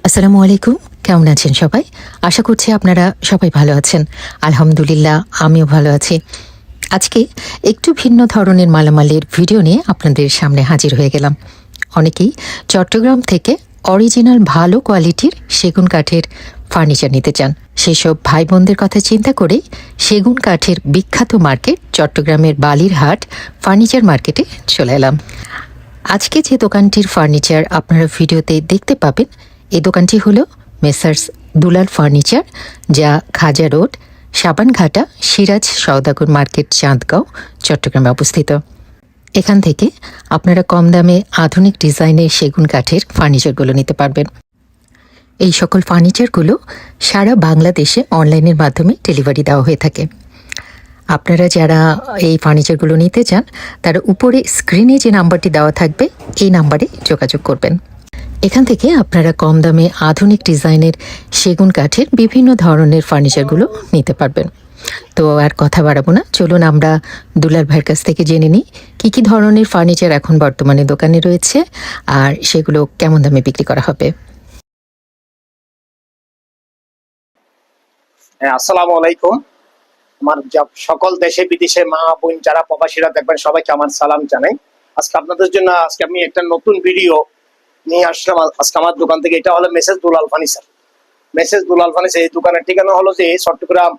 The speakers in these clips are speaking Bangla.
আসসালামু আলাইকুম। কেমন আছেন সবাই? আশা করছি আপনারা সবাই ভালো আছেন। আলহামদুলিল্লাহ আমিও ভালো আছি। আজকে একটু ভিন্ন ধরনের মালামালের ভিডিও নিয়ে আপনাদের সামনে হাজির হয়ে গেলাম। অনেকেই চট্টগ্রাম থেকে অরিজিনাল ভালো কোয়ালিটির সেগুন কাঠের ফার্নিচার নিতে চান। সেসব ভাই বোনদের কথা চিন্তা করেই সেগুন কাঠের বিখ্যাত মার্কেট চট্টগ্রামের বালিরহাট ফার্নিচার মার্কেটে চলে এলাম। আজকে যে দোকানটির ফার্নিচার আপনারা ভিডিওতে দেখতে পাবেন, এই দোকানটি হলো মেসার্স দুলাল ফার্নিচার, যা খাজা রোড, সাবানঘাটা, সিরাজ সওদাগর মার্কেট, চাঁদগাঁও, চট্টগ্রামে অবস্থিত। এখান থেকে আপনারা কম দামে আধুনিক ডিজাইনের সেগুন কাঠের ফার্নিচারগুলো নিতে পারবেন। এই সকল ফার্নিচারগুলো সারা বাংলাদেশে অনলাইনের মাধ্যমে ডেলিভারি দেওয়া হয়ে থাকে। আপনারা যারা এই ফার্নিচারগুলো নিতে চান তারা উপরে স্ক্রিনে যে নাম্বারটি দেওয়া থাকবে এই নাম্বারে যোগাযোগ করবেন। এখান থেকে আপনারা কম দামে আধুনিক ডিজাইনের সেগুন কাঠের বিভিন্ন ধরনের ফার্নিচারগুলো নিতে পারবেন। তো আর কথা বাড়াবো না, চলুন আমরা দুলাল ভাইয়ের কাছ থেকে জেনে নিই কী কী ধরনের ফার্নিচার এখন বর্তমানে দোকানে রয়েছে আর সেগুলো কেমন দামে বিক্রি করা হবে। আসসালামু আলাইকুম। আমার সকল দেশে বিদেশে মা বোন যারা প্রবাসীরা দেখবেন সবাইকে আমার সালাম জানাই। আজকে আপনাদের জন্য আমি একটা নতুন ভিডিও নিয়ে আসলাম আজকে আমার দোকান থেকে। এটা হলো মেসেজ দুলাল ফার্নিচার। মেসেজ দুলাল ফার্নিচার এই দোকানের ঠিকানা হলো যে চট্টগ্রাম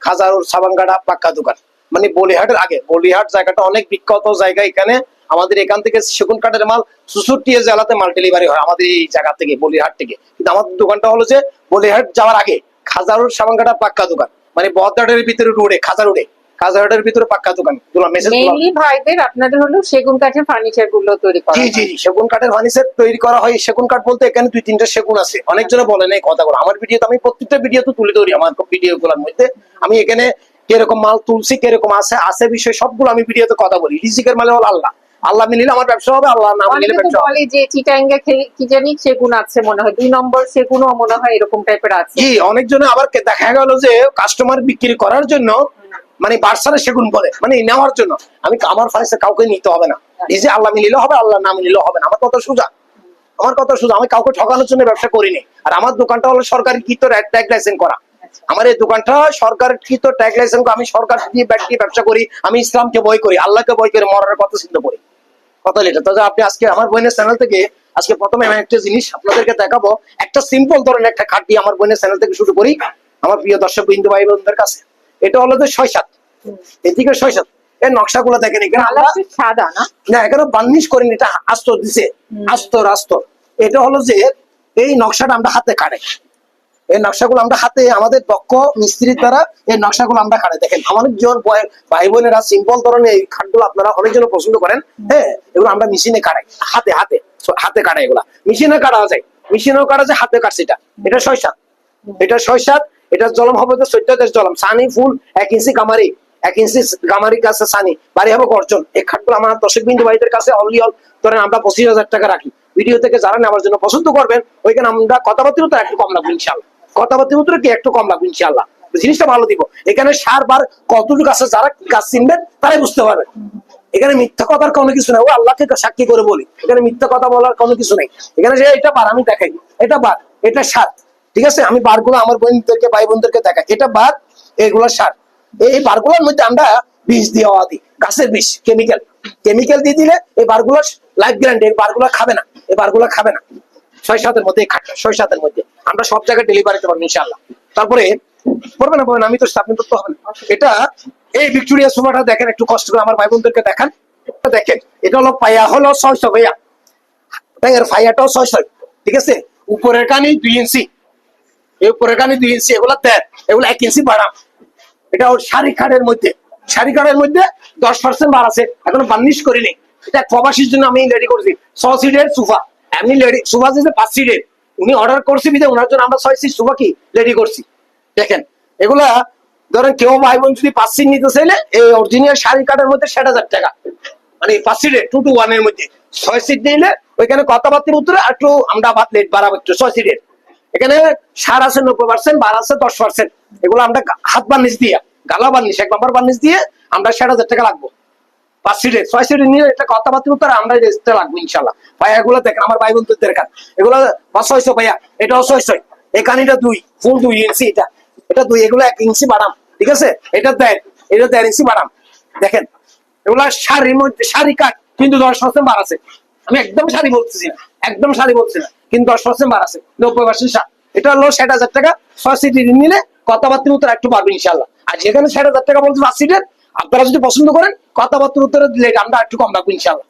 খাজারুর সাবানগাড়া পাক্কা দোকান, মানে বলিহাটের আগে। বলিহাট জায়গাটা অনেক বিখ্যাত জায়গা। এখানে আমাদের এখান থেকে সেগুন কাঠের মাল 64 জেলাতে মাল ডেলিভারি হয় আমাদের এই জায়গা থেকে, বলিহাট থেকে। কিন্তু আমাদের দোকানটা হলো যে বলিহাট যাওয়ার আগে খাজারুর সাবানগাড়া পাক্কা দোকান, মানে বদদাটের ভিতরে রোডে, খাজা রোডে, খাজা রোডের ভিতরে পাক্কা দোকান। মেইনলি ভাইদের আপনাদের হলো সেগুন কাঠের ফার্নিচার গুলো তৈরি করা। জি জি জি, সেগুন কাঠের ফার্নিচার তৈরি করা হয়। সেগুন কাঠ বলতে এখানে 2-3টা সেগুন আছে। অনেকজনে বলেন এই কথাগুলো আমার ভিডিওতে, আমি প্রত্যেকটা ভিডিও তো তুলে ধরি। আমার ভিডিও গুলোর মধ্যে আমি এখানে কিরকম মাল তুলছি, কিরকম আছে বিষয় সবগুলো আমি ভিডিওতে কথা বলি। রিজিকের মালে হল আল্লাহ, আল্লাহ মিলিলে আমার ব্যবসা হবে, আল্লাহ না মিলিলে ব্যবসা হবে। বলে যে চিটাঙ্গা কি জানি সেগুন আছে মনে হয়, 2 নম্বর সেগুনও মনে হয় এরকম টাইপের আছে। জি, অনেকজনে আবার দেখা গেল যে কাস্টমার বিক্রি করার জন্য মানে বার্সারে সেগুন বলে, মানে নেওয়ার জন্য। আমি আমার ফার্নিচার কাউকে নিতে হবে না, এই যে আল্লাহ মিলিলে হবে, আল্লাহ না মিলিলে হবে না। আমার কথা সোজা, আমার কথা সোজা। আমি কাউকে ঠকানোর জন্য ব্যবসা করিনি। আর আমার দোকানটা হলো সরকারি কৃত ট্যাগ লাইসেন্স করা। আমার এই দোকানটা সরকার কৃত ট্যাগ লাইসেন্স, আমি সরকার দিয়ে ব্যবসা করি। আমি ইসলামকে বই করি, আল্লাহকে বই করে মরার কথা চিন্তা করি। কথা লিখে তো আপনি আজকে আমার বোনের চ্যানেল থেকে আজকে প্রথমে আমি একটা জিনিস আপনাদেরকে দেখাবো। একটা সিম্পল ধরনের একটা খাট দিয়ে আমার বোনের চ্যানেল থেকে শুরু করি আমার প্রিয় দর্শক বিন্দু ভাই বোনদের কাছে। এটা হলো যে 6-7, এদিকে 6-7 এর নকশাগুলো দেখেন। এখানে সাদা না, এখানে বার্নিশ করিনি, এটা আস্তর দিছে, আস্তর। এটা হলো যে এই নকশাটা আমরা হাতে কাটে, এই নকশাগুলো আমরা হাতে আমাদের দক্ষ মিস্ত্রির দ্বারা এই নকশাগুলো আমরা কাটে। দেখেন অনেকজন ভাই বোনেরা সিম্পল ধরনের এই খাটগুলো আপনারা অনেকজন পছন্দ করেন। হ্যাঁ, এগুলো আমরা মেশিনে কাটাই, হাতে কাটাই। এগুলা মেশিনে কাটা যায়, মেশিনেও কাটা যায়, হাতে কাটছে। এটা 6-7, এটা 6-7। এটা জলম হবে তো 14 জলম, সানি ফুল 1 ইঞ্চি কামারি, 1 ইঞ্চি কামারি কাছে সানি বাড়ি হবে গর্জন। এই খাটগুলো আমার দর্শক বিন্দু ভাইদের কাছে অনলি ধরেন আমরা 25,000 টাকা রাখি। ভিডিও থেকে যারা নেওয়ার জন্য পছন্দ করবেন ওইখানে আমরা কথাবার্তা তো একটু কম লাগবে ইনশাল্লাহ, কথাবার্তা কি একটু কম লাগবে ইনশাল্লাহ। জিনিসটা ভালো দিব। এখানে সার বার কতটুকু আছে যারা গাছ চিনবেন তারাই বুঝতে পারবেন। এখানে মিথ্যা কথার কোনো কিছু নাই, ও আল্লাহকে সাক্ষী করে বলি, এখানে মিথ্যা কথা বলার কোনো কিছু নেই। এখানে যে এটা বার আমি দেখাই, এটা বার, এটা সার, ঠিক আছে। আমি বারগুলো আমার বোনদেরকে ভাই বোনদেরকে দেখাই, এটা বার, এগুলো সার। এই বারগুলোর মধ্যে আমরা বিষ দিয়ে দিই, গাছের বিষ, কেমিক্যাল দিয়ে দিলে এই বারগুলো লাইফ গ্যারান্টি, এই বারগুলো খাবে না, এই বারগুলো খাবে না। 6-7 মধ্যে, 6-7 মধ্যে আমরা সব জায়গায় ডেলিভারি দিতে পারবো ইনশাআল্লাহ। তারপরে পড়বে না, আমি তো আপনি তো হবে না। এটা এই ভিক্টোরিয়া সোফাটা দেখেন, একটু কষ্ট করে আমার ভাই বোনদেরকে দেখান। দেখেন এটা হলো পায়া হলো 600 ভাইয়া, এর ফাইয়াটাও 600, ঠিক আছে। উপরের কানি 2 ইঞ্চি, এই উপরের কানি 2 ইঞ্চি, এগুলো 13, এগুলো 1 ইঞ্চি বাড়া। এটা শাড়ি কাঠের মধ্যে 10% বার আছে, এখনো বার্নিশ করিনি। এটা প্রবাসীর জন্য আমি রেডি করছি 6 সিটের সোফা। এমনি রেডি সোফা দিয়েছে 5 সিটের, উনি অর্ডার করছি বিধে ওনার জন্য আমরা 6 সিট সোফা কি রেডি করছি। দেখেন এগুলা ধরেন কেউ ভাই বোন যদি 5 সিট নিতে চাইলে এই অরিজিনাল শাড়ি কাঠের মধ্যে 60,000 টাকা, মানে 5 সিটের 2 to 1 এর মধ্যে। 6 সিট নিলে ওইখানে কথাবার্তার উত্তরে একটু আমরা লেট বাড়াবো একটু। 6 সিটের এখানে সার আছে 90%, বার আছে 10%। এগুলো আমরা হাত বার্নিশ দিয়ে, গালা বার্নিশ, 1 নম্বর বার্নিশ দিয়ে আমরা 60,000 টাকা লাগবো। 5 সিটের 6 সিটের নিয়ে এটা কথাবার্তা উত্তর আমরা রেস্টে লাগবো ইনশাল্লাহ। ভাইয়া এগুলো দেখেন আমার ভাই বন্ধুদের কাছে, এগুলো 600 ভাইয়া, এটাও 600, এই কানিটা 2 ফুল 2 ইঞ্চি, এটা 2, এগুলো 1 ইঞ্চি বাড়াম, ঠিক আছে, এটা 1.5 ইঞ্চি বাড়াম। দেখেন এগুলা শাড়ির মধ্যে শাড়ি কাট, কিন্তু 10% বার আছে। আমি একদম শাড়ি বলতেছি না, একদম শাড়ি বলছি না, কিন্তু 10% বার আছে, 90% শাড়ি। এটা হলো 60,000 টাকা 6 সিটের নিলে কথাবার্তার উত্তর একটু পারবেন ইনশাল্লাহ। আর যেখানে 60,000 টাকা বলছে 5 সিটের, আপনারা যদি পছন্দ করেন কথাবার্তার উত্তরে দিলে আমরা একটু কম রাখবো ইনশাল্লাহ,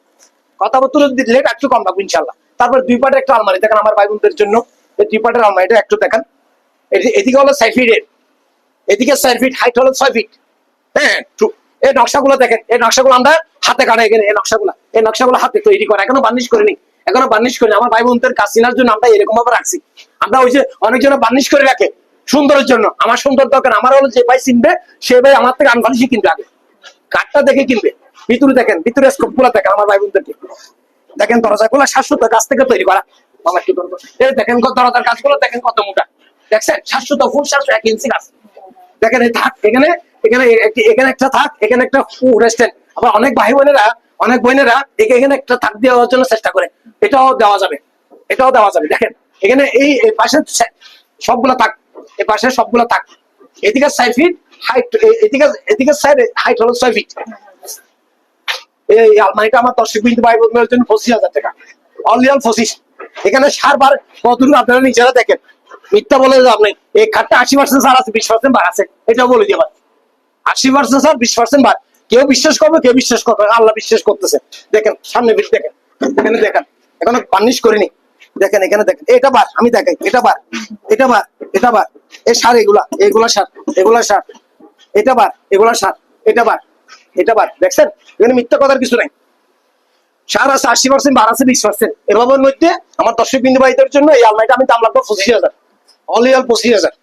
কথাবার্তার দিলে একটু কম রাখবো ইনশাল্লাহ। তারপর 2 পাটের একটা আলমারি দেখেন আমার ভাই বোনদের জন্য, এই 2 পাটের আলমারিটা একটু দেখেন। এদিকে হলো 6 ফিটের, এদিকে 4 ফিট, হাইট হলো 6 ফিট। হ্যাঁ, এই নকশাগুলো দেখেন, এই নকশাগুলো আমরা হাতে কাটা, এখানে এই নকশাগুলো হাতে তৈরি করা, এখনো বার্নিশ করিনি, এখনো বার্নিশ করিনি। আমার ভাই বোনদের কাজ চিনার জন্য আমরা এরকম ভাবে রাখছি। আমরা ওই যে অনেকজন বার্নিশ করে রাখে সুন্দরের জন্য, আমার সুন্দর দরকার, আমার হলো যে ভাই চিনবে সে ভাই আমার থেকে আনফালিশই কিনবে, আগে কাঠটা দেখে কিনবে। ভিতরে দেখেন, ভিতরে স্কোপ গুলা দেখেন আমার ভাই বোনদেরকে, দেখেন দরজাগুলো 700 গাছ থেকে তৈরি করা। আমার কি করবো, এই দেখেন দরজার গাছগুলো দেখেন কত মোটা, দেখছেন 700 ফুল 701 ইঞ্চি গাছ। দেখেন এই থাক, এখানে এখানে এখানে একটা থাক, এখানে একটা রেস্টুরেন্ট। আবার অনেক ভাই বোনেরা, অনেক বোনেরা এখানে একটা থাক দেওয়ার জন্য চেষ্টা করে, এটাও দেওয়া যাবে, এটাও দেওয়া যাবে। দেখেন এখানে এই পাশে সবগুলা থাক, এই পাশে সবগুলা থাক। এদিকে 6 ফিট হাইট, এদিকে সাইড হাইট হলো 6 ফিট। এই আলমারিটা আমার 10 বিন্দু ভাই বোনদের জন্য 25,000 টাকা, অনলি 25। এখানে সারবার কতটুকু আপনারা নিজেরা দেখেন, মিথ্যা বলে আপনি। এই খাটটা 80% সার আছে, 20% বার আছে, এটাও বলে দিয়ে 80% সার 20% বার। কেউ বিশ্বাস করবে, কেউ বিশ্বাস করবে, আল্লাহ বিশ্বাস করতেছে। দেখেন সামনে ভিড় দেখেন, এখানে দেখেন, এখনো বার্নিশ করিনি। দেখেন এখানে দেখেন, এটা বার, আমি দেখাই, এটা বার, এটা বার, এটা বার। এই সার এগুলা সার, এগুলা সার, এটা বার, এগুলা সার, এটা বার, এটা বার। দেখছেন এখানে মিথ্যা কথার কিছু নাই। সার আছে 80%, বার আছে 20%। এভাবের মধ্যে আমার 10 বিন্দু ভাইদের জন্য এই আলমারিটা আমি দাম রাখবো 25,000, অনলি 25,000।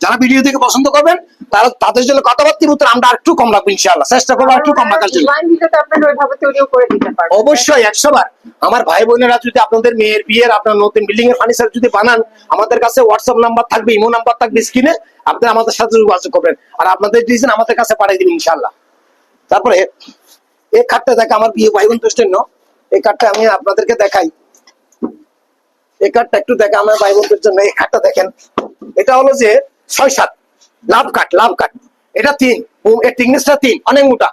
যারা ভিডিও দেখে পছন্দ করবেন তারা তাদের জন্য কথাবার্তার উত্তর আমরা একটু কম রাখবো ইনশাআল্লাহ, চেষ্টা করবো একটু কম রাখার জন্য। ডিজাইন দিতে তো আপনারা ওইভাবে তৈরিও করে দিতে পারবেন। অবশ্যই 100 বার। আমার ভাই বোনেরা যদি আপনাদের মেয়ের বিয়ের, আপনার নতুন বিল্ডিং এর ফার্নিচার যদি বানান, আমাদের কাছে হোয়াটসঅ্যাপ নাম্বার থাকবে, ইমো নাম্বার থাকবে স্ক্রিনে, আপনারা আমাদের সাথে যোগাযোগ করবেন, আর আপনাদের ডিজাইন আমাদের কাছে পাঠিয়ে দিবেন ইনশাআল্লাহ। তারপরে এই খাটটা দেখে আমার বিয়ে ভাই বোনদের জন্য, এই কাঠটা আমি আপনাদেরকে দেখাই, এই কাঠটা একটু দেখে আমার ভাই বোনদের জন্য। এই কাঠটা দেখেন, এটা হলো যে 6-7 লাভ কাঠ, লাভ কাঠ। এটা 3, এর থিকনেসটা 3, অনেক মোটা।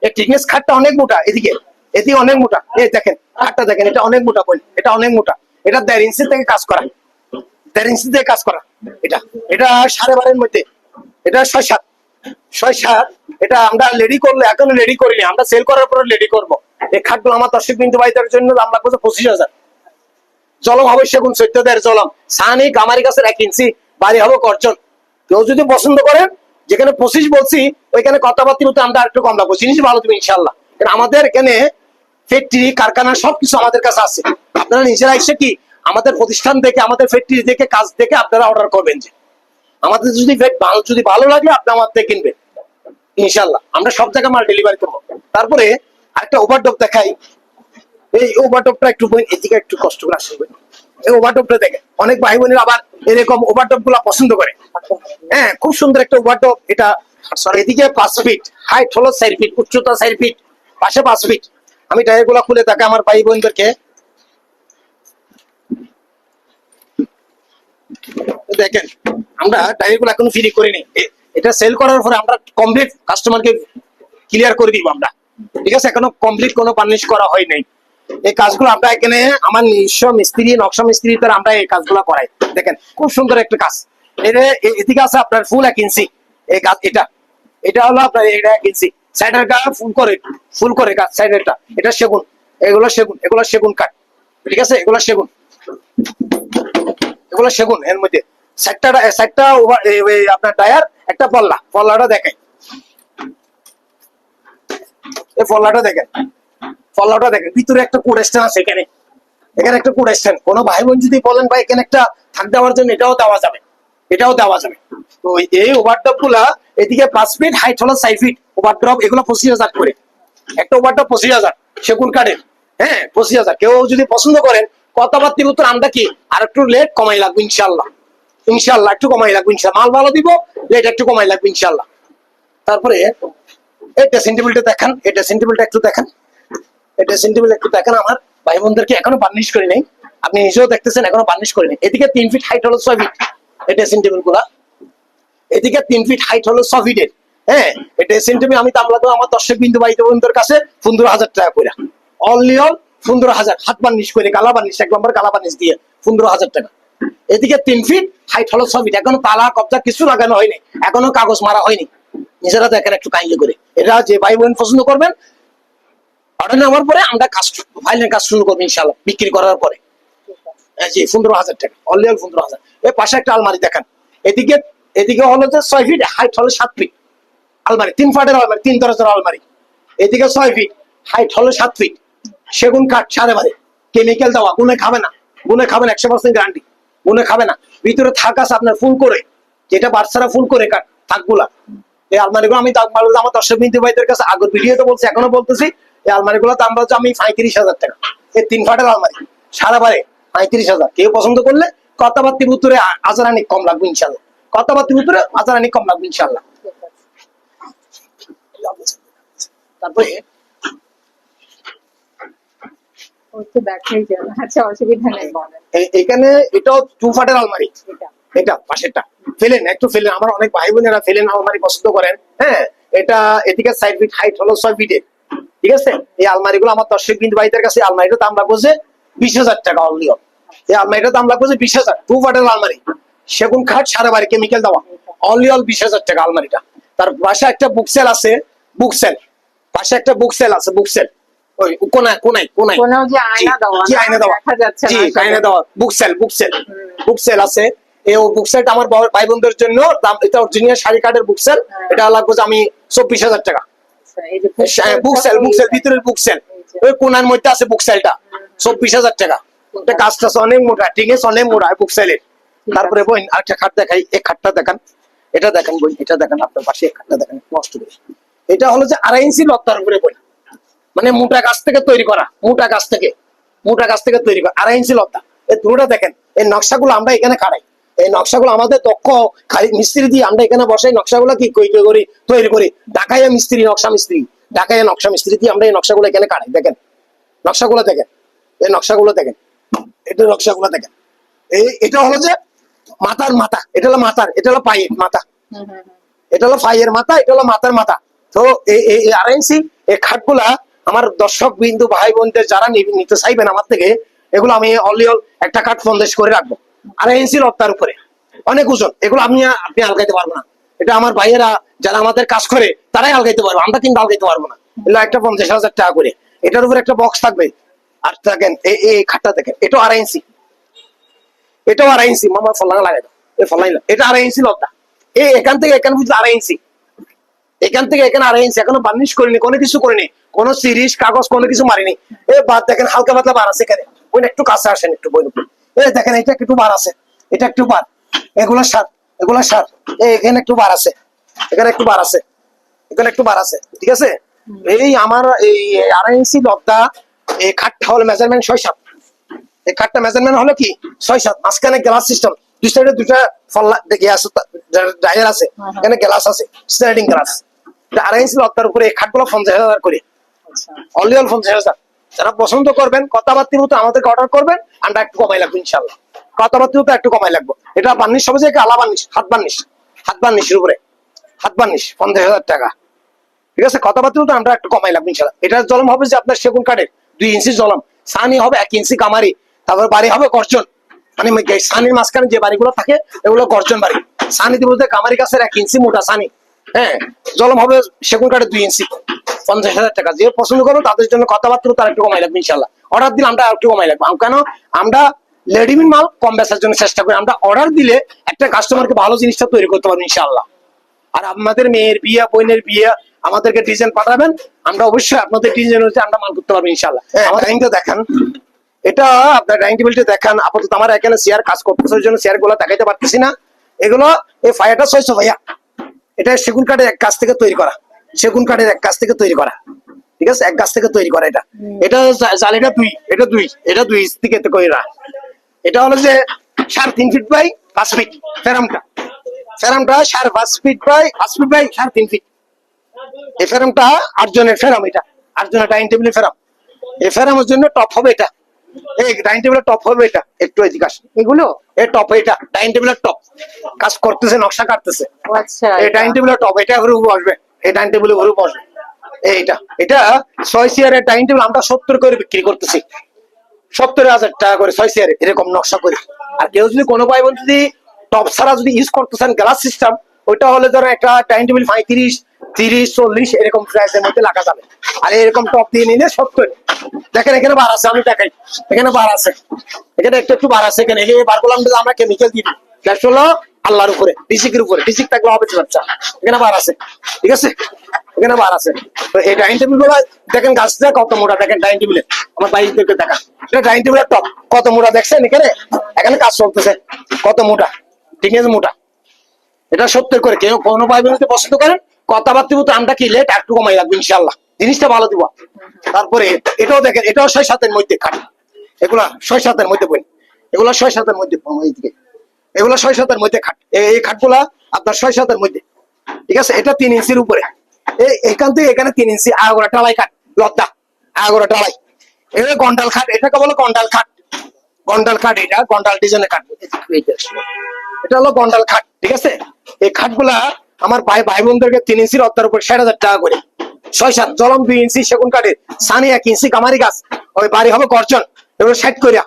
এর থিকনেস খাটটা অনেক মোটা, এদিকে এদিকে অনেক মোটা। এই দেখেন কাঠটা দেখেন, এটা অনেক মোটা বই, এটা অনেক মোটা। এটা 1.5 ইঞ্চি থেকে কাজ করা, 1.5 ইঞ্চি থেকে কাজ করা। এটা 12.5-এর মধ্যে, এটা 6-7। এটা আমরা রেডি করলে, এখনো রেডি করিনি, আমরা সেল করার পরে রেডি করবো। এই খাটগুলো আমার 10 বিন্দু ভাইদের জন্য দাম রাখবো 25,000। জলম হবে সেগুন, চৈত্যদের জলম, সানি গামারি গাছের 1 ইঞ্চি, বাড়ি হবে করজন। কেউ যদি পছন্দ করেন, যেখানে 25 বলছি ওইখানে কথাবার্তা মতো আমরা একটু কম রাখবো, জিনিস ভালো তুমি ইনশাল্লাহ। আমাদের এখানে ফ্যাক্টরি কারখানা সবকিছু আমাদের কাছে আছে। আপনারা নিজেরা এসে কি আমাদের প্রতিষ্ঠান দেখে, আমাদের ফ্যাক্টরি দেখে, কাজ দেখে আপনারা অর্ডার করবেন। যে আমাদের যদি ভালো লাগে আপনি আমার থেকে কিনবেন ইনশাল্লাহ, আমরা সব জায়গায় মাল ডেলিভারি করবো। তারপরে আরেকটা ওভারডপ দেখাই। এই ওভারটপটা একটু এদিকে একটু কষ্ট করে আসবে। এই ওভারটপটা দেখে অনেক ভাই বোনেরা আবার এরকম ওভারটপ গুলা পছন্দ করে। হ্যাঁ, খুব সুন্দর একটা ওভারটপ। এটা এদিকে 5 ফিট, হাইট হলো 4 ফিট, উচ্চতা 4 ফিট, পাশে 5 ফিট। আমি টায়ার গুলা খুলে থাকে আমার ভাই বোনদেরকে দেখেন। আমরা টায়ার গুলো এখনো ফ্রি করিনি, এটা সেল করার পরে আমরা কমপ্লিট কাস্টমারকে ক্লিয়ার করে দিব আমরা, ঠিক আছে? এখনো কমপ্লিট কোনো বার্নিশ করা হয় নাই। এই কাজগুলো আমরা এখানে আমার নিজস্ব মিস্ত্রি, নকশা মিস্ত্রি দ্বারা আমরা এই কাজগুলো করাই। দেখেন খুব সুন্দর একটা কাজ। এদিকে আছে আপনার ফুল 1 ইঞ্চি এই কাজ। এটা হলো আপনার 1 ইঞ্চি সাইডের কাজ, ফুল করে কাজ সাইডেরটা। এটা সেগুন, এগুলো সেগুন কাঠ, ঠিক আছে? এগুলো সেগুন। এর মধ্যে সাইডটা আপনার টায়ার, একটা পল্লাটা দেখেন, এই পল্লাটা দেখেন, ভিতরে একটা কোড স্ট্যান্ড আছে। এখানে একটা কোড স্ট্যান্ড। কোনো ভাই বোন যদি বলেন ভাই এখানে একটা থাক দেওয়ার জন্য, এটাও দেওয়া যাবে। তো এই ওভারড্রপ গুলা এদিকে 5 ফিট, হাইট হলো 4 ফিট ওভারড্রপ, এগুলো 25,000 করে। একটা ওভারড্রপ 25,000 সেগুন কাঠের। হ্যাঁ 25,000। কেউ যদি পছন্দ করেন কথাবার্তির উত্তর আমরা কি আর একটু লেট কমাই লাগবে ইনশাল্লাহ, একটু কমাই লাগবে ইনশাল্লাহ। মাল ভালো দিব, লেট একটু কমাই লাগবে ইনশাল্লাহ। তারপরে এই ড্রেসিং টেবিলটা দেখেন, এই ড্রেসিং টেবিলটা একটু দেখেন, এই ড্রেসিং টেবিল একটু দেখেন। আমার ভাই বোনদেরকে এখনো বার্নিশ করি নাই, আপনি নিজেও দেখতেছেন এখনো বার্নিশ করি নাই। এদিকে 3 ফিট হাইট হলো 6 ফিট এই ড্রেসিং টেবিল গুলা, এদিকে 3 ফিট হাইট হলো 6 ফিটের। হ্যাঁ, এই ড্রেসিং টেবিল আমি দাম লাগবে আমার দর্শক বিন্দু ভাই বোনদের কাছে 15,000 টাকা করে, অনলি অল 15,000, হাত বার্নিশ করে গালা বার্নিশ, 1 নম্বর গালা বার্নিশ দিয়ে 15,000 টাকা। এদিকে 3 ফিট হাইট হলো 6 ফিট, এখনো তালা কবজা কিছু লাগানো হয়নি, এখনো কাগজ মারা হয়নি। নিজেরা দেখেন একটু কাইন্ডলি করে। এটা যে ভাই বোন পছন্দ করবেন অর্ডার নেওয়ার পরে আমরা কাজ ফাইনাল কাজ শুরু করবো ইনশাআল্লাহ, বিক্রি করার পরে। জি 15,000 টাকা, অনলি অল 15,000। এই পাশে একটা আলমারি দেখেন, এদিকে এদিকে হলো যে 6 ফিট হাইট হলো 7 ফিট আলমারি, 3 ফাটের আলমারি, 3 দরজার আলমারি। এদিকে 6 ফিট হাইট হলো 7 ফিট, সেগুন কাঠ, সাড়ে বারে, কেমিক্যাল দেওয়া, গুনে খাবে না, গুনে খাবে না, 100% গ্যারান্টি, গুনে খাবে না। ভিতরে থাক আছে আপনার ফুল করে, যেটা বাচ্চারা ফুল করে কাঠ থাকগুলা। এই আলমারিগুলো আমি আমার দর্শক বিন্দু ভাইদের কাছে আগের ভিডিওতে বলছি, এখনো বলতেছি, এই আলমারিগুলো দাম বলছে আমি 35,000 টাকা। এই 3 ফাটের আলমারি সারা বারে 35,000। কেউ পছন্দ করলে কথাবার্তির উত্তরে আজারানি কম লাগবে ইনশাল্লাহ, কথাবার্তির উত্তরে আজারানি কম লাগবে ইনশাল্লাহ। তারপরে দেখাই যাবে, আচ্ছা অসুবিধা নেই বলেন। এখানে এটাও 2 ফাটের আলমারি, এটা পাশেরটা ফেলেন, একটু ফেলেন, আমার অনেক ভাই বোনেরা ফেলেন আলমারি পছন্দ করেন। হ্যাঁ, এটা এদিকে 6 ফিট হাইট হলো 6 ফিটে, ঠিক আছে। এই আলমারিগুলো আমার দর্শক বিন্দু ভাইদের কাছে আলমারিটার দাম লাগবে যে 20,000 টাকা অনলি। এই আলমারিটার দাম লাগবে যে 20,000, 2 ফাটের আলমারি, সেগুন কাঠ, সারা বাড়ি, কেমিক্যাল দেওয়া, অনলি অল 20,000 টাকা আলমারিটা। তার পাশে একটা বুকসেল আছে, বুকসেল, পাশে একটা বুকসেল আছে, বুকসেল ওই কোনায় কোনায় কোনায় কোনো যে আয়না দেওয়া, জি আয়না দেওয়া, দেখা যাচ্ছে জি না আয়না দেওয়া, বুকসেল, বুকসেল, বুকসেল আছে। এই বুকসেলটা আমার ভাই বোনদের জন্য দাম, এটা অরিজিনাল শাড়ি কাঠের বুকসেল, এটা লাগবে যে আমি 24,000 টাকা। এই যে বুকসেল, বুকসেল ভিতরের বুকসেল, ওই কোনার মধ্যে আছে বুকসেলটা, 24,000 টাকা। এটা কাজটা অনেক মোটা, ঠিক আছে, অনেক মোটা বুকসেলের। তারপরে বোন আরেকটা খাট দেখাই, এই খাটটা দেখেন, এটা দেখেন বোন, এটা দেখেন আপনার পাশে, এই খাটটা দেখেন নষ্ট করে। এটা হলো যে 2.5 ইঞ্চি লতার উপরে বোন, মানে মোটা গাছ থেকে তৈরি করা, মোটা গাছ থেকে, মোটা গাছ থেকে তৈরি করা 2.5 ইঞ্চি লতা। এই দুটোটা দেখেন, এই নকশাগুলো আমরা এখানে কাটাই, এই নকশাগুলো আমাদের দক্ষ মিস্ত্রি দিয়ে আমরা এখানে বসাই, নকশাগুলো কি করি তৈরি করি। ঢাকাইয়া মিস্ত্রি, নকশা মিস্ত্রি, ঢাকাইয়া নকশা মিস্ত্রি দিয়ে আমরা এই নকশাগুলো এখানে কাটাই। দেখেন নকশাগুলো দেখেন, এই নকশাগুলো দেখেন, এটা নকশাগুলো দেখেন। এটা হলো যে মাথার মাথা, এটা হলো মাথার, এটা হলো পায়ের মাথা, এটা হলো পায়ের মাথা, এটা হলো মাথার মাথা। তো এই 2.5 ইঞ্চি এই খাটগুলা আমার দর্শক বিন্দু ভাই বোনদের যারা নিতে চাইবেন আমার থেকে, এগুলো আমি অনলি একটা কাঠ 50 করে রাখবো। 2.5 ইঞ্চি লতার উপরে, অনেক ওজন, এগুলো আপনি আলগাইতে পারবো না। এটা আমার ভাইয়েরা যারা আমাদের কাজ করে তারাই আলগাইতে পারবো, আমরা কিন্তু আলগাইতে পারবো না। এগুলো একটা 50,000 টাকা করে, এটার উপরে একটা বক্স থাকবে। আর দেখেন এই খাটটা দেখেন, এটাও 2.5 ইঞ্চি, এটাও 2.5 ইঞ্চি, মামা ফলাঙ্গা লাগাই দাও, এই ফলাই না, এটা 2.5 ইঞ্চি লতা। এখান থেকে এখানে বুঝলে 2.5 ইঞ্চি, এখান থেকে এখানে 2.5 ইঞ্চি, এখনো বার্নিশ করিনি, কোনো কিছু করিনি, কোনো সিরিজ কাগজ কোনো কিছু মারিনি। বাদ দেখেন হালকা পাতলা বার আছে এখানে, ওই একটু কাছে আসেন একটু বই, দেখেন এটা একটু বার আছে, এটা একটু বার, এগুলো সার, এগুলো সার, এখানে একটু বার আছে, এখানে একটু বার আছে, এখানে একটু বার আছে, ঠিক আছে। এই আমার এই 2.5 ইঞ্চি লতা, এই খাটটা হলো মেজারমেন্ট 6-7, এই খাটটা মেজারমেন্ট হলো কি 6-7, মাঝখানে গ্লাস সিস্টেম, দুই সাইডে দুটা ফল্লা গ্যাস ড্রায়ার আছে, এখানে গ্লাস আছে, স্লাইডিং গ্লাস। 2.5 ইঞ্চি লতার উপরে এই খাটগুলো 50,000 করে, অনলি অল 50,000। যারা পছন্দ করবেন কথাবার্তির মতো আমাদেরকে অর্ডার করবেন, আমরা একটু কমাই লাগবো ইনশাল্লাহ, কথাবার্তির মতো একটু কমাই লাগবো। এটা বার্নিশ হবে যে আলা বার্নিশ, হাত বার্নিশ, হাত বার্নিশের উপরে, হাত বার্নিশ 50,000 টাকা, ঠিক আছে। কথাবার্তির মতো আমরা একটু কমাই লাগবো ইনশাল্লাহ। এটার জলম হবে যে আপনার সেগুন কাঠের 2 ইঞ্চি জলম, সানি হবে 1 ইঞ্চি কামারি, তারপর বাড়ি হবে গর্জন, মানে সানির মাঝখানে যে বাড়িগুলো থাকে এগুলো গর্জন বাড়ি। সানি দিব কামারি গাছের 1 ইঞ্চি মোটা সানি, হ্যাঁ, জলম হবে সেগুন কাঠের 2 ইঞ্চি, 50,000 টাকা। যে পছন্দ করো তাদের জন্য কথাবার্তা তার একটু কমাই লাগবে ইনশাল্লাহ। অর্ডার দিলে আমরা একটু কমাই লাগবো, কেন আমরা রেডিমেড মাল কম বেচার জন্য চেষ্টা করি। আমরা অর্ডার দিলে একটা কাস্টমারকে ভালো জিনিসটা তৈরি করতে পারবো ইনশাল্লাহ। আর আপনাদের মেয়ের বিয়ে, বোনের বিয়ে, আমাদেরকে ডিজাইন পাঠাবেন, আমরা অবশ্যই আপনাদের ডিজাইন হচ্ছে আমরা মাল করতে পারবো ইনশাল্লাহ। আমার ডাইনিংটা দেখান, এটা আপনার ডাইনিং টেবিলটা দেখান। আপাতত আমার এখানে চেয়ার কাজ করতেছে, ওই জন্য চেয়ার গুলো দেখাইতে পারতেছি না। এগুলো এই ফায়ারটা 600 ভাইয়া, এটা সেগুন কাঠের এক গাছ থেকে তৈরি করা, সেগুন কাঠের এক গাছ থেকে তৈরি করা, ঠিক আছে, এক গাছ থেকে তৈরি করা। এটা জালিটা 2, এটা 2, এটা 2 ইঞ্চি থেকে কইরা। এটা হলো যে 3.5 ফিট বাই 5 ফিট, ফেরামটা 5.5 feet by 5 feet by 3.5 feet, এই ফেরামটা 8 জনের ফেরাম, এটা 8 জনের ডাইনিং টেবিলের ফেরাম। এই ফেরামের জন্য টপ হবে এটা, এই ডাইনিং টেবিলের টপ হবে এটা। একটু এদিকে আসেন, এগুলো এই টপ, এটা ডাইনিং টেবিলের টপ, কাজ করতেছে, নকশা কাটতেছে। ও আচ্ছা, এই ডাইনিং টেবিলের টপ, এটা ঘুরে বসবে, এই ডাইনিং টেবিলে ঘুরে বসবে। এইটা এটা 6 চেয়ারের ডাইনিং টেবিল আমরা 70 করে বিক্রি করতেছি, 70,000 টাকা করে 6 চেয়ারে এরকম নকশা করে। আর কেউ যদি কোনো ভাই বোন যদি টপ ছাড়া যদি ইউজ করতেছেন গ্লাস সিস্টেম, ওইটা হলে ধরো একটা ডাইনিং টেবিল 35, 30, 40 এরকম প্রাইসের মধ্যে লাগা যাবে। আর এরকম টপ দিয়ে নিলে 70। দেখেন এখানে বার আছে, আমি দেখাই, এখানে বার আছে, এখানে একটু একটু বার আছে। এখানে এই বারগুলো আমরা কেমিক্যাল দিই, গ্যাস হলো আল্লাহর উপরে, ডিসিকের উপরে, ডিসিক থাকলে হবে ব্যবসা। এখানে বার আছে, ঠিক আছে, এখানে বার আছে। তো এই ডাইনিং টেবিল গুলো দেখেন, গাছটা কত মোটা, দেখেন ডাইনিং টেবিলে আমার বাইরে দেখা, এটা ডাইনিং টেবিলের টপ কত মোটা দেখছেন, এখানে এখানে কাজ চলতেছে কত মোটা, ঠিক আছে, মোটা। এটা 70 করে, কেউ কোনো ভাই বোনকে পছন্দ করেন কথাবার্তা মতো আমরা কি লেট একটু কমাই রাখবো ইনশাল্লাহ, জিনিসটা ভালো দিব। তারপরে এটাও দেখেন, এটাও 6-7 মধ্যে খাট, এগুলা 6-7 মধ্যে বই, এগুলা 6-7 মধ্যে, এইদিকে এগুলা 6-7 মধ্যে খাট। এই খাটগুলা আপনার 6-7 মধ্যে, ঠিক আছে। এটা 3 ইঞ্চির উপরে, এখান থেকে এখানে 3 ইঞ্চি আগোরা টালাই খাট, লদ্দা আগোরা টালাই। এটা গন্ডাল খাট, এটাকে বলো গন্ডাল খাট, গন্ডাল খাট, এটা গন্ডাল ডিজাইনের খাট, এটা হলো গন্ডাল খাট, ঠিক আছে। এই খাটগুলা আমার ভাই বোনদেরকে 3 ইঞ্চির অত্যার উপর 60,000 টাকা করে, 6-7 জলম 2 ইঞ্চি সেগুন কাঠের, সানি 1 ইঞ্চি কামারি গাছ, ওই বাড়ি হবে গর্জন, এগুলো 60 করিয়া।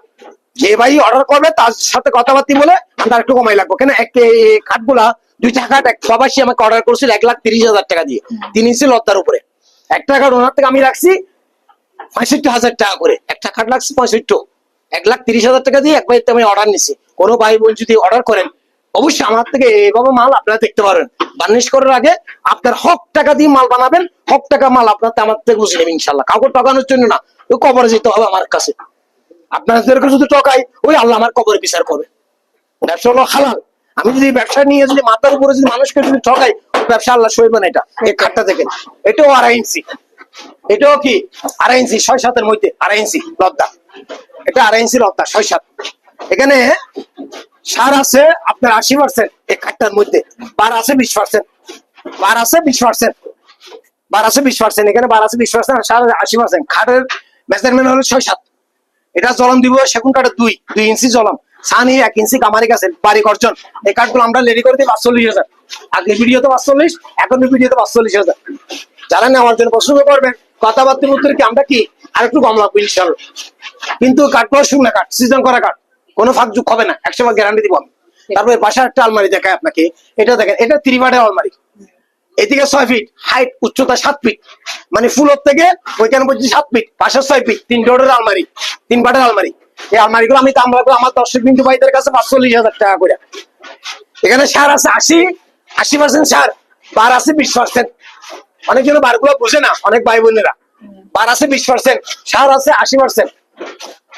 যে ভাই অর্ডার করবে তার সাথে কথাবার্তা বলে আমরা একটু কমাই লাগবো, কেন এই খাটগুলা 2টা খাট এক প্রবাসী আমাকে অর্ডার করেছিল 1,30,000 টাকা দিয়ে, 3 ইঞ্চি লত্তার উপরে। একটা খাট ওনার থেকে আমি রাখছি 65,000 টাকা করে, একটা খাট লাগছে 65, 1,30,000 টাকা দিয়ে একবার আমি অর্ডার নিছি। কোনো ভাই বোন যদি অর্ডার করেন অবশ্যই আমার থেকে এইভাবে মাল আপনারা দেখতে পারেন, বার্নিশ করার আগে আপনার হক টাকা দিয়ে মাল বানাবেন, হক টাকা মাল আপনার আমার থেকে বুঝে নেবেন ইনশাল্লাহ, কাউকে টাকানোর জন্য না, কবরে যেতে হবে আমার কাছে। আপনাদেরকে যদি টকাই, ওই আল্লাহ আমার কবরে বিচার করবে। ব্যবসা হলো হালাল, আমি যদি ব্যবসা নিয়ে যদি মাথার উপরে যদি মানুষকে যদি ঠকাই, ওই ব্যবসা আল্লাহ সইবে না। এটা এই খাটটা দেখেন, এটাও 2.5 ইঞ্চি, এটাও কি 2.5 ইঞ্চি, 6-7 মধ্যে 2.5 ইঞ্চি লদ্দা, এটা 2.5 ইঞ্চি লদ্দা 6-7। এখানে সার আছে আপনার 80%, এই খাটটার মধ্যে বার আছে 20%, বার আছে 20%, বার আছে 20%, এখানে বার আছে 20%, সার 80%। খাটের মেজারমেন্ট হলো 6-7। এটা জলম দিব সেগুন কাঠের 2 ইঞ্চি জলম, সানি 1 ইঞ্চি কামারি গাছের, বাড়ি গর্জন। এই কাঠগুলো আমরা রেডি করে দিই 45,000, আগে ভিডিওতে 45, এখন ভিডিওতে 45,000। যারা নেওয়ার জন্য পছন্দ করবেন কথাবার্তার মধ্যে কি আমরা কি আর একটু কম লাগবে ইনশাআল্লাহ। কিন্তু কাঠগুলো শুকনো কাঠ, সিজন করা কাঠ, কোনো ফাঁক যুগ হবে না, 100% গ্যারান্টি দিব আমি। তারপরে পাশে একটা আলমারি দেখায় আপনাকে, এটা দেখেন, এটা 3 বাটের আলমারি, এদিকে 6 ফিট হাইট, উচ্চতা 7 ফিট, মানে ফুলোর থেকে ওইখানে পর্যন্ত 7 ফিট, পাশে 6 ফিট, 3 ডোরের আলমারি, 3 বাটের আলমারি। এই আলমারিগুলো আমি দাম রাখবো আমার দর্শক বিন্দু ভাইদের কাছে 45,000 টাকা করে। এখানে সার আছে 80% সার, বার আছে 20%। অনেকজন বারগুলো বুঝে না, অনেক ভাই বোনেরা, বার আছে 20%, সার আছে 80%,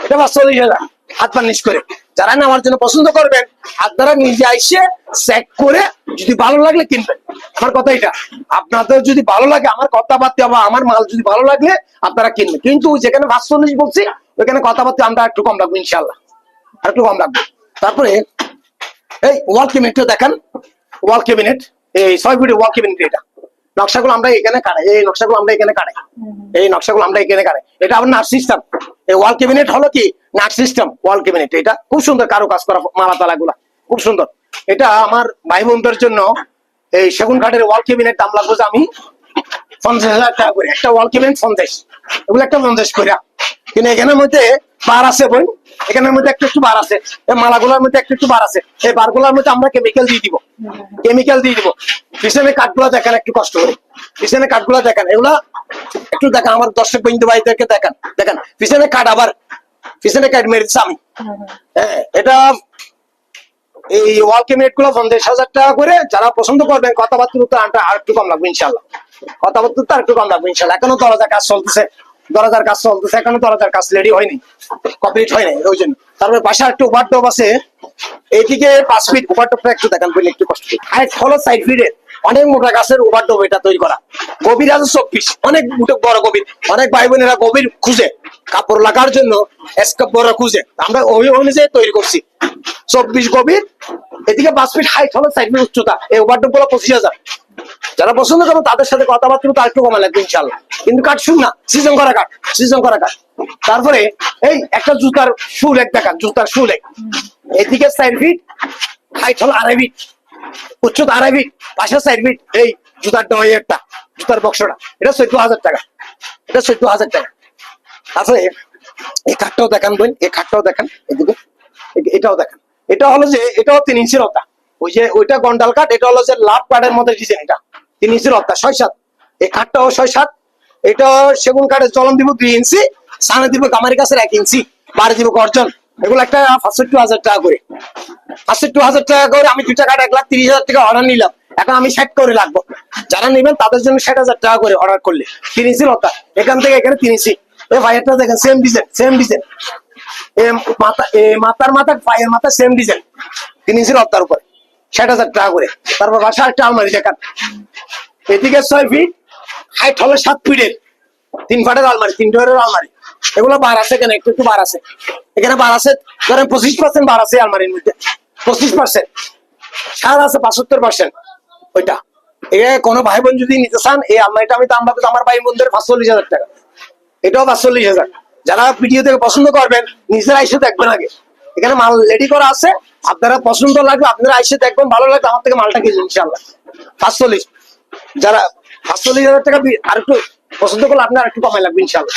এটা 45,000 হাত বার্নিশ করে। যারা নেওয়ার জন্য পছন্দ করবেন আপনারা নিজে আইসে চেক করে যদি ভালো লাগলে কিনবেন। আমার কথা এটা, আপনাদের যদি ভালো লাগে, আমার কথাবার্তা বা আমার মাল যদি ভালো লাগলে আপনারা কিনবেন। কিন্তু যেখানে 45 বলছি ওইখানে কথাবার্তা আমরা একটু কম রাখবো ইনশাল্লাহ, আর একটু কম রাখবো। তারপরে এই ওয়াল ক্যাবিনেটটা দেখেন, ওয়াল ক্যাবিনেট, এই 6 ফিটের ওয়াল ক্যাবিনেট, এটা নকশাগুলো আমরা এখানে কাটাই, এই নকশাগুলো আমরা এখানে কাটাই, এই নকশাগুলো আমরা এখানে কাটাই। এটা আবার নাট সিস্টেম, এই ওয়াল ক্যাবিনেট হলো কি নাট সিস্টেম ওয়াল ক্যাবিনেট। এটা খুব সুন্দর কারো কাজ করা, মালা তালা গুলা খুব সুন্দর। এটা আমার ভাই বোনদের জন্য এই সেগুন কাঠের ওয়াল ক্যাবিনেট দাম লাগবে আমি 50,000 টাকা করে, একটা ওয়াল ক্যাবিনেট 50, এগুলো একটা 50 করে। কিন্তু এখানের মধ্যে বার আছে বই, এখানের মধ্যে একটু বার আছে, এই মালাগুলোর মধ্যে একটু বার আছে। এই বারগুলোর মধ্যে আমরা কেমিক্যাল দিয়ে দিব, কেমিক্যাল দিয়ে দিব। পিছনে কাঠগুলো দেখেন একটু কষ্ট করে, পিছনে কাঠগুলো দেখেন, এগুলা একটু দেখেন আমার দর্শক বিন্দু ভাইদেরকে দেখেন, দেখেন পিছনে কাঠ, আবার পিছনে কাঠ মেরে দিচ্ছি আমি। হ্যাঁ, এটা এই ওয়াল ক্যাবিনেট গুলো 50,000 টাকা করে। যারা পছন্দ করবেন কথাবার্তা আর একটু কম লাগবে ইনশাল্লাহ, কথাবার্তা আর একটু কম লাগবে ইনশাল্লাহ। এখনো দরজার কাজ চলতেছে, দরজার কাজ চলতেছে, এখনো দরজার কাজ রেডি হয়নি, কমপ্লিট হয় নাই ওই জন্য। তারপরে পাশে একটা ওভারটপ আছে, এইদিকে 5 ফিট ওভারটপটা একটু দেখান বলে একটু কষ্ট। হাইট হলো 6 ফিটের, অনেক মোটা গাছের ওভারটপ এটা তৈরি করা। গভীর আছে 24, অনেক বড় গভীর। অনেক ভাই বোনেরা গভীর খুঁজে, কাপড় লাগার জন্য স্কাপ বড় খুঁজে, আমরা ওই অনুযায়ী তৈরি করছি। 24 গভীর, এদিকে 5 ফিট হাইট হলো 6 ফিট উচ্চতা। এই ওভারটপ গুলো 25,000, যারা পছন্দ করবো তাদের সাথে কথাবার্তা তো একটু কমা লাগবে ইনশাল্লাহ। কিন্তু কাঠ শুন না, সিজন করা কাঠ, সিজন করা কাঠ। তারপরে এই একটা জুতার শু লেগ দেখান, জুতার শু লেগ এদিকে 4 ফিট, হাইট হলো 2.5 ফিট, উচ্চতা 2.5 ফিট, পাশে 4 ফিট। এই জুতার একটা জুতার বক্সটা, এটা 14,000 টাকা, এটা 14,000 টাকা। তারপরে এই খাটটাও দেখান বোন, এই খাটটাও দেখান, এদিকে এটাও দেখান। এটা হলো যে এটাও 3 ইঞ্চির লতা, ওই যে ওইটা গন্ডাল কাঠ, এটা হলো যে লাভ কাঠের মধ্যে ডিজাইন, এটা 3 ইঞ্চির লতা, 6-7। এই খাটটাও 6-7। এটা সেগুন কাঠের চলন দিব 2 ইঞ্চি, সামনে দিব গামারি গাছের 1 ইঞ্চি, বাড়ি দিব গর্জন। এগুলো একটা 65,000 টাকা করে, 65,000 টাকা করে। আমি 2টা কাঠ 1,30,000 টাকা অর্ডার নিলাম, এখন আমি 60 করে লাগবো। যারা নেবেন তাদের জন্য 60,000 টাকা করে অর্ডার করলে। 3 ইঞ্চি লতা, এখান থেকে এখানে 3 ইঞ্চি। এই ভাইয়ারটা দেখেন, সেম ডিজাইন, সেম ডিজাইন। মাথার মাথা পায়ের মাথা সেম ডিজাইন, 3 ইঞ্চি লতার উপরে 60,000 টাকা করে। তারপর বাসা একটা আলমারি দেখান, এদিকে 6 ফিট, হাইট হলো 7 ফিটের, 3 ফাটের আলমারি, 3 ডোরের আলমারি। এগুলো বার আছে, এখানে একটু বার আছে, এখানে বার আছে, ধরেন 25% বার আছে আলমারির মধ্যে, 25%। সার আছে 75%। ওইটা কোনো ভাই বোন যদি নিতে চান, এই আলমারিটা আমি দাম পাবো আমার ভাই বোনদের 45,000 টাকা, এটাও 45,000। যারা ভিডিও থেকে পছন্দ করবেন নিজেরা এসে দেখবেন আগে, এখানে মাল রেডি করা আছে, আপনারা পছন্দ লাগবে আপনারা এসে দেখবেন, ভালো লাগবে আমার থেকে মালটা কিনবেন ইনশাল্লাহ। 45, যারা 45,000 টাকা আর একটু পছন্দ করলে আপনার একটু কমাই লাগবে ইনশাল্লাহ,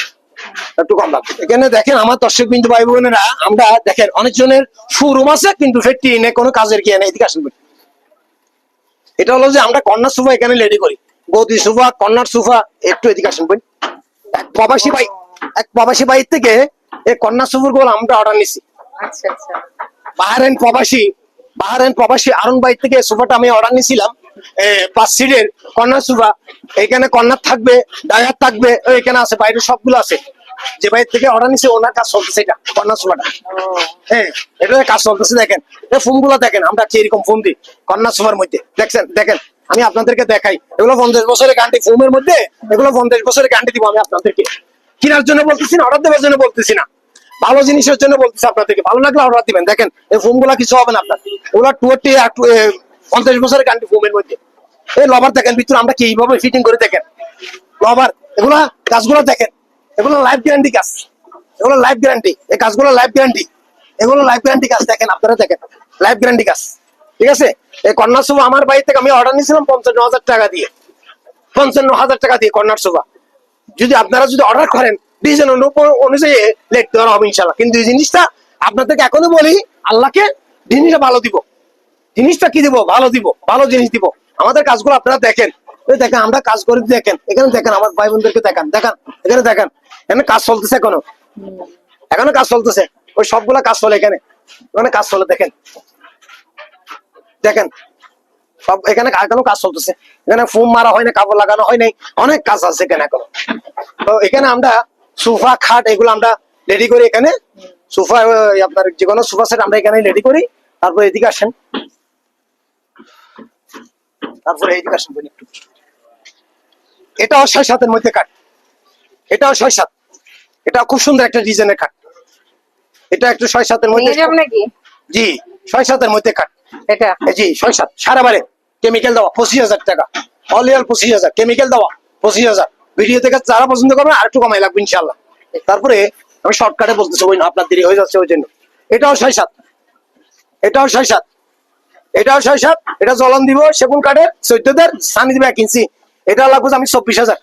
একটু কম লাগবে। এখানে দেখেন আমার দর্শক বিন্দু ভাই বোনেরা, আমরা দেখেন অনেকজনের শোরুম আছে কিন্তু ফেটি নেই, কোনো কাজের কি নেই। এদিকে আসেন। এটা হলো যে আমরা কর্নার সোফা এখানে রেডি করি, গদি সোফা, কর্নার সোফা। একটু এদিকে আসেন বোন। এক প্রবাসী ভাই থেকে এই কন্যা সুপুর গুলো আমরা অর্ডার নিছি। আচ্ছা আচ্ছা। বাহারাইন প্রবাসী আরুন ভাই থেকে সোফাটা আমি অর্ডার নিছিলাম, 5 সিটের কন্যা সোফা। এখানে কর্নার থাকবে, ডায়ার থাকবে, এখানে আছে, বাইরে সবগুলো আছে। যে ভাই থেকে অর্ডার নিছে ওনার কাজ চলতেছে, এটা কন্যা সোফাটা। হ্যাঁ, এটা কাজ চলতেছে। দেখেন এই ফোম গুলো দেখেন, আমরা কিরকম ফোম দিই কন্যা সোফার মধ্যে। দেখছেন, দেখেন আমি আপনাদেরকে দেখাই, এগুলো 50 বছরের গ্যারান্টি ফোমের মধ্যে, এগুলো 50 বছরের গ্যারান্টি দিব আমি আপনাদেরকে। কেনার জন্য বলতেছি না, অর্ডার দেওয়ার জন্য বলতেছি না, ভালো জিনিসের জন্য বলতেছি আপনাদেরকে। ভালো লাগলে অর্ডার দিবেন। দেখেন এই ফোম গুলা কিছু হবে না আপনার, এগুলো 50 বছরের গ্যারান্টি ফোমের মধ্যে। এই লবার দেখেন ভিতরে আমরা কিভাবে ফিটিং করে, দেখেন লবার। এগুলা গাছগুলো দেখেন, এগুলো লাইফ গ্যারান্টি গাছ, এগুলো লাইফ গ্যারান্টি, এই গাছগুলো লাইফ গ্যারান্টি, এগুলো লাইফ গ্যারান্টি গাছ। দেখেন আপনারা দেখেন, লাইফ গ্যারান্টি গাছ। ঠিক আছে, এই কর্নার সোফা আমার বাড়ি থেকে আমি অর্ডার নিয়েছিলাম 55,000 টাকা দিয়ে, 55,000 টাকা দিয়ে কর্নার সোফা। যদি আপনারা যদি অর্ডার করেন ডিজাইন অনুযায়ী লেট দেওয়া হবে ইনশাল্লাহ। কিন্তু এই জিনিসটা আপনাদেরকে এখনো বলি, আল্লাহকে জিনিসটা ভালো দিব, জিনিসটা কি দিব, ভালো দিব, ভালো জিনিস দিব। আমাদের কাজগুলো আপনারা দেখেন, দেখেন আমরা কাজ করি, দেখেন এখানে, দেখেন আমার ভাই বোনদেরকে দেখান, দেখান এখানে, দেখেন এখানে কাজ চলতেছে, এখনো কাজ চলতেছে। ওই সবগুলা কাজ চলে এখানে, এখানে কাজ চলে। দেখেন দেখেন সব এখানে এখনো কাজ চলতেছে, এখানে ফোম মারা হয় না, কাপড় লাগানো হয় নাই, অনেক কাজ আছে এখানে এখনো। তো এখানে আমরা সোফা খাট এগুলো আমরা রেডি করি এখানে। সোফা আপনার যে কোনো সোফা সেট আমরা এখানে রেডি করি। তারপর এদিকে আসেন, তারপরে এইদিকে আসেন একটু। এটাও 6-7-এর মধ্যে কাঠ, এটাও 6-7, এটা খুব সুন্দর একটা ডিজাইনের কাঠ। এটা একটু 6-7-এর মধ্যে, নাকি? জি 6-7-এর মধ্যে কাঠ এটা জি 6-7 সারা বারে। কেমিক্যাল দেওয়া 25,000 টাকা, অলিয়াল 25,000, কেমিক্যাল দেওয়া 25,000। ভিডিও থেকে যারা পছন্দ করবেন আর একটু কমাই লাগবে ইনশাল্লাহ। তারপরে আমি শর্টকাটে বলতেছি, ওই আপনার দেরি হয়ে যাচ্ছে ওই জন্য। এটাও 6-7, এটাও 6-7, এটাও 6-7। এটা জ্বলন দিব সেগুন কাঠের, 14 সানি দিবে 1 ইঞ্চি। এটা লাগবে আমি 24,000,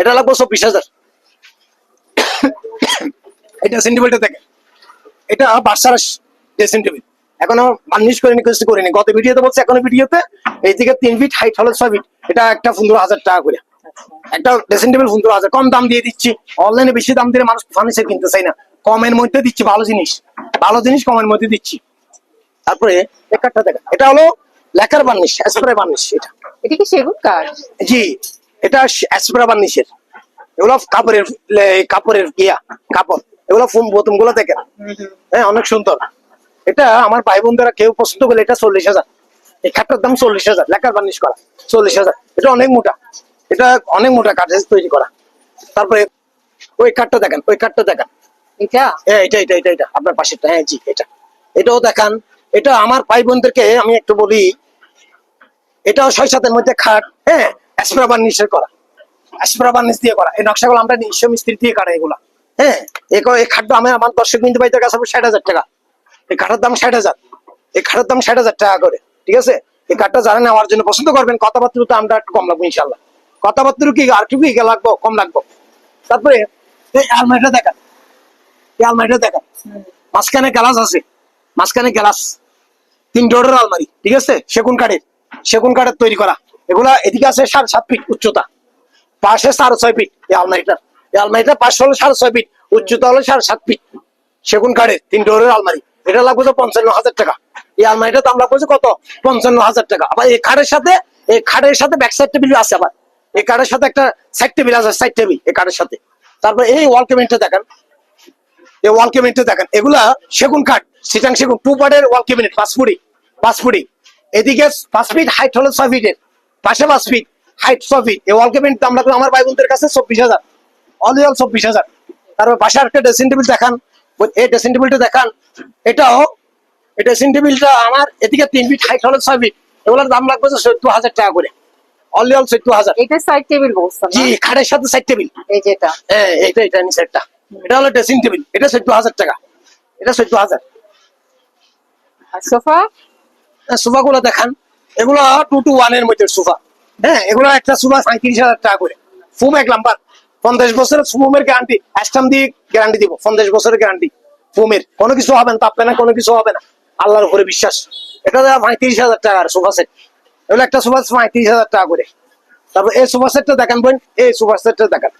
এটা লাগবে 24,000। এটা সেন্টিমিটার থেকে, এটা বাসার ড্রেসিং টেবিল, এখনো বার্নিশ করিনি, কিছু করিনি। গত ভিডিওতে বলছে, এখনো ভিডিওতে এই থেকে 3 ফিট, হাইট হলো 6 ফিট। এটা একটা 15,000 টাকা করে, একটা ড্রেসিং টেবিল 15,000। কম দাম দিয়ে দিচ্ছি, অনলাইনে বেশি দাম দিলে মানুষ ফার্নিচার কিনতে চাই না, কমের মধ্যে দিচ্ছি ভালো জিনিস, ভালো জিনিস কমের মধ্যে দিচ্ছি। তারপরে একটা দেখেন, এটা হলো লেকার বার্নিশ, স্প্রে বার্নিশ। এটা কি সেগুন কাঠ? জি, এটা স্প্রে বার্নিশের। এগুলো কাপড়ের কাপড়, এগুলো ফোম বোতম গুলো দেখেন, হ্যাঁ অনেক সুন্দর। এটা আমার ভাই বোনরা কেউ পছন্দ করলে এটা 40,000, এই খাটটার দাম 40,000, লেকার বার্নিশ করা 40,000। এটা অনেক মোটা, এটা অনেক মোটা কাঠের তৈরি করা। তারপরে ওই কাঠটা দেখেন, ওই কাঠটা দেখেন, এটা এটা আপনার পাশেরটা, হ্যাঁ জি এটাও দেখান। এটা আমার ভাই বোনদেরকে আমি একটু বলি, এটাও 6-7 মধ্যে খাট, হ্যাঁ, অ্যাসপ্রা বার্নিশের করা, অ্যাসপ্রা বার্নিশ দিয়ে করা। এই নকশাগুলো আমরা নিজস্ব মিস্ত্রি দিয়ে কাটা এগুলা, হ্যাঁ। এই খাটটা আমার দর্শক বিন্দু বাইতে কাছে 60,000 টাকা। এই খাটের দাম 60,000, এই খাটের দাম 60,000 টাকা করে, ঠিক আছে। এই কাঠটা যারা নেওয়ার জন্য পছন্দ করবেন, কথাবার্তা তো আমরা একটু কম লাগবো ইনশাল্লাহ। কথাবার্তা কি আর কি লাগবো, কম লাগবো। তারপরে এই আলমারিটা দেখেন, এই আলমারিটা দেখেন, মাঝখানে গ্লাস আছে, মাঝখানে গ্লাস, 3 ডোরের আলমারি, ঠিক আছে, সেগুন কাঠের তৈরি করা। এগুলা এদিকে আছে 7.5 ফিট উচ্চতা, পাশে 6.5 ফিট। এই আলমারিটা পাশে হলো 6.5 ফিট, উচ্চতা হলো 7.5 ফিট, সেগুন কাঠের 3 ডোরের আলমারি। এটা লাগবে তো 55,000 টাকা। এই আলমারিটা দাম লাগবে কত? 55,000 টাকা। আবার এই খাটের সাথে ব্যাক সাইড টেবিল আছে, আবার এই কাঠের সাথে একটা সাইড টেবিল আছে, সাইড টেবিল এই কাঠের সাথে। তারপর এই ওয়াল ক্যাবিনেটটা দেখেন, এই ওয়াল ক্যাবিনেটটা দেখেন, এগুলা সেগুন কাঠ, সিটাং সেগুন, 2 পার্টের ওয়াল ক্যাবিনেট, 5 ফুটি। এদিকে 5 ফিট হাইট হলো 6 ফিটের, পাশে 5 ফিট হাইট 6 ফিট। এই ওয়াল ক্যাবিনেট দাম লাগলো আমার ভাই বোনদের কাছে 24,000, অল 24,000। তারপর পাশে আরেকটা ড্রেসিং টেবিল দেখান, এই ড্রেসিং টেবিলটা দেখান, এটাও এই ড্রেসিং টেবিলটা আমার এদিকে 3 ফিট হাইট হলো 6 ফিট। এগুলোর দাম লাগবে 14,000 টাকা করে, অল 14,000। এটা সাইড টেবিল বলছেন না? জি, খাটের সাথে সাইড টেবিল, এই যেটা, হ্যাঁ, এটা নিচেরটা, এটা হলো ড্রেসিং টেবিল, এটা 14,000 টাকা, এটা 14,000। আর সোফা? সোফা গুলো দেখান, এগুলো 2 to 1 এর মধ্যে সোফা, হ্যাঁ। এগুলো একটা সোফা 35,000 টাকা করে, ফুম 1 নাম্বার, 50 বছরের ফুমের গ্যারান্টি, অ্যাস্টাম দিয়ে গ্যারান্টি দিব, 50 বছরের গ্যারান্টি ফুমের, কোনো কিছু হবে না, তাপবে না, কোনো কিছু হবে না, আল্লাহর উপরে বিশ্বাস। এটা 35,000 টাকার সোফা সেট, এগুলো একটা সোফা 35,000 টাকা করে। তারপর এই সোফা সেটটা দেখেন বোন, এই সোফা সেটটা দেখেন,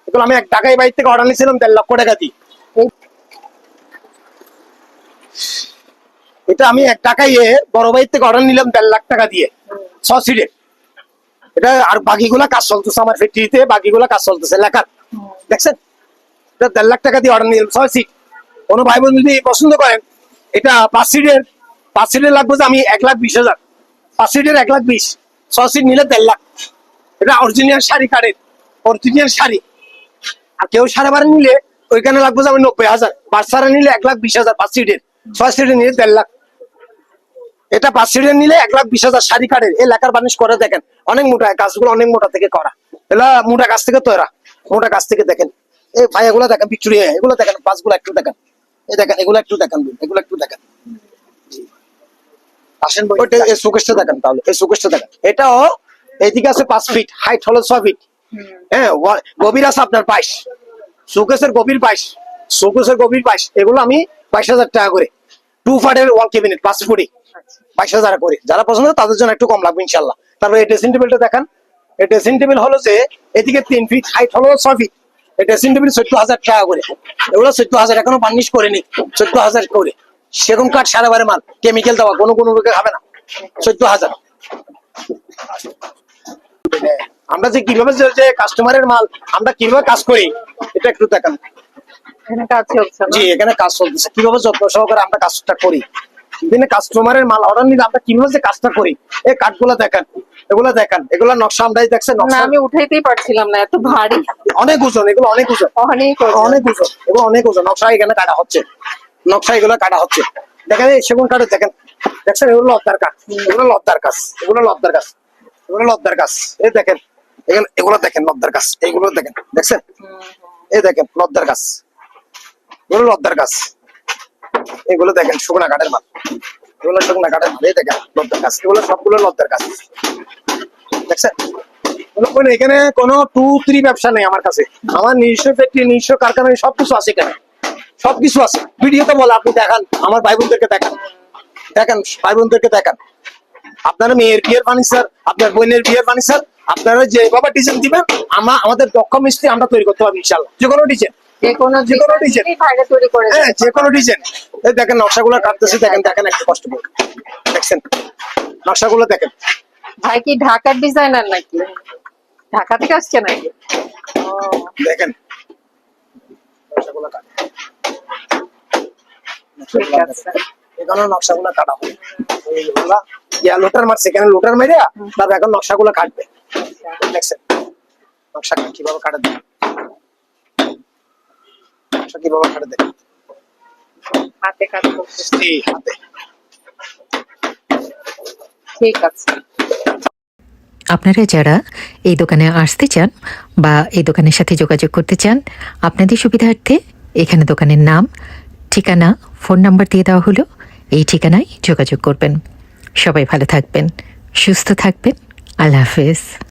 এগুলো আমি ঢাকায় বাইরে থেকে অর্ডার নিয়েছিলাম 1.5 লক্ষ টাকা দিয়ে। এটা আমি ঢাকায় বড় বাইর থেকে অর্ডার নিলাম 1.5 লাখ টাকা দিয়ে, 6 সিটের। এটা আর বাকিগুলা কাজ চলতেছে আমার ফ্যাক্টরিতে, বাকিগুলা কাজ চলতেছে লেখার, দেখছেন। এটা 1.5 লাখ টাকা দিয়ে অর্ডার নিলাম 6 সিট। কোনো ভাই বোন যদি পছন্দ করেন, এটা 5 সিটের লাগবে যে আমি 1,20,000, 5 সিটের 1,20,000, 6 সিট নিলে 1.5 লাখ। এটা অরিজিনাল শাড়ি কাঠের, অরিজিনাল শাড়ি। আর কেউ 12.5 নিলে ওইখানে লাগবে যে আমি 90,000, 5 নিলে 1,20,000, 5 সিটের, 6 সিটের নিলে 1.5 লাখ। এটা 5 সিটের নিলে 1,20,000 শাড়ি কাঠের। এই লেখার বানিশ করে দেখেন, অনেক মোটা, গাছগুলো অনেক মোটা থেকে করা, এগুলা মোটা গাছ থেকে তৈরা, মোটা গাছ থেকে। দেখেন এই ভাই, এগুলো দেখেন ভিক্টোরিয়া, এগুলো দেখেন, গাছগুলো একটু দেখেন, এই দেখেন, এগুলো একটু দেখেন, এগুলো একটু দেখেন। আসেন ওইটা, এই শোকেসটা দেখেন, তাহলে এই শোকেসটা দেখেন, এটাও এইদিকে আছে 5 ফিট, হাইট হলো 6 ফিট, হ্যাঁ, গভীর আছে আপনার 22, শোকেসের গভীর 22, শোকেসের গভীর 22। এগুলো আমি 22,000 টাকা করে, 2 পার্টের ওয়াল ক্যাবিনেট 5 ফুটি, 22,000 করে। যারা পছন্দ তাদের জন্য একটু কম লাগবে ইনশাল্লাহ। তারপরে এই ড্রেসিং টেবিলটা দেখান, এই ড্রেসিং টেবিল হলো যে এদিকে 3 ফিট হাইট হলো 6 ফিট, এই ড্রেসিং টেবিল 14,000 টাকা করে। এগুলো 14,000, এখনো বার্নিশ করেনি, 14,000 করে। সেগুন কাঠ 12.5 মাল, কেমিক্যাল দেওয়া, কোনো রোগে খাবে না, 14,000। আমরা যে কিভাবে যে কাস্টমারের মাল আমরা কিভাবে কাজ করি, এটা একটু দেখান। এখানে কাজ চলছে না? জি, এখানে কাজ চলতেছে, কিভাবে যত্ন সহকারে আমরা কাজটা করি, কাস্টমারের মাল অর্ডার নিলে আমরা কিভাবে যে কাজটা করি। এই কাঠগুলো দেখেন, এগুলো দেখেন, এগুলো নকশা আমরাই দেখছেন, না, আমি উঠাইতেই পারছিলাম না, এত ভারী, অনেক ওজন, এগুলো অনেক ওজন, অনেক অনেক ওজন, এগুলো অনেক ওজন। নকশা এখানে কাটা হচ্ছে, নকশা এগুলো কাটা হচ্ছে, দেখেন এই সেগুন কাঠে দেখেন, দেখছেন, এগুলো লদ্দার কাঠ, এগুলো লদ্দার কাজ, এগুলো লদ্দার কাজ, এগুলো লদ্দার কাজ। এই দেখেন, এগুলো দেখেন লদ্দার কাজ, এইগুলো দেখেন, দেখছেন, এই দেখেন লদ্দার কাজ, এগুলো লদ্দার কাজ, এগুলো দেখেন শুকনা কাঠের মাল, এগুলো শুকনা কাঠের মাল, এই দেখেন লদ্দার কাজ, এগুলো সবগুলো লদ্দার কাজ, দেখছেন। এখানে কোনো 2-3 ব্যবসা নেই আমার কাছে, আমার নিজস্ব ফ্যাক্টরি, নিজস্ব কারখানা, সবকিছু আছে এখানে, সবকিছু আছে। ভিডিওতে বলে আপনি দেখান, আমার ভাই বোনদেরকে দেখান, দেখেন ভাই বোনদেরকে দেখান। আপনার মেয়ের বিয়ের ফার্নিচার, আপনার বোনের বিয়ের ফার্নিচার, আপনারা যেভাবে ডিজাইন দিবেন, আমাদের দক্ষ মিস্ত্রি আমরা তৈরি করতে পারবো ইনশাল্লাহ। যে কোনো ডিজাইন, যে কোনো ডিজাইন, বাইরে তৈরি করে হ্যাঁ, যে কোনো ডিজাইন। এই দেখেন নকশাগুলো কাটতেছি, দেখেন দেখেন একটু কষ্ট করে, দেখছেন নকশাগুলো দেখেন। ভাই কি ঢাকার ডিজাইনার নাকি? ঢাকা থেকে আসছে নাকি? দেখেন নকশাগুলো কাটা, ঠিক আছে। এখানে নকশাগুলো কাটা হবে, এইগুলা লোটার মারছে, এখানে লোটার মেরে তারপর এখন নকশাগুলো কাটবে, দেখছেন নকশা কিভাবে কাটা দেবে, নকশা কিভাবে কাটা দেবে, হাতে কাজ করতেছি। হাতে। ঠিক আছে। আপনারা যারা এই দোকানে আসতে চান বা এই দোকানের সাথে যোগাযোগ করতে চান, আপনাদের সুবিধার্থে এখানে দোকানের নাম, ঠিকানা, ফোন নাম্বার দিয়ে দেওয়া হলো। এই ঠিকানায় যোগাযোগ করবেন। সবাই ভালো থাকবেন, সুস্থ থাকবেন। আল্লাহ হাফেজ।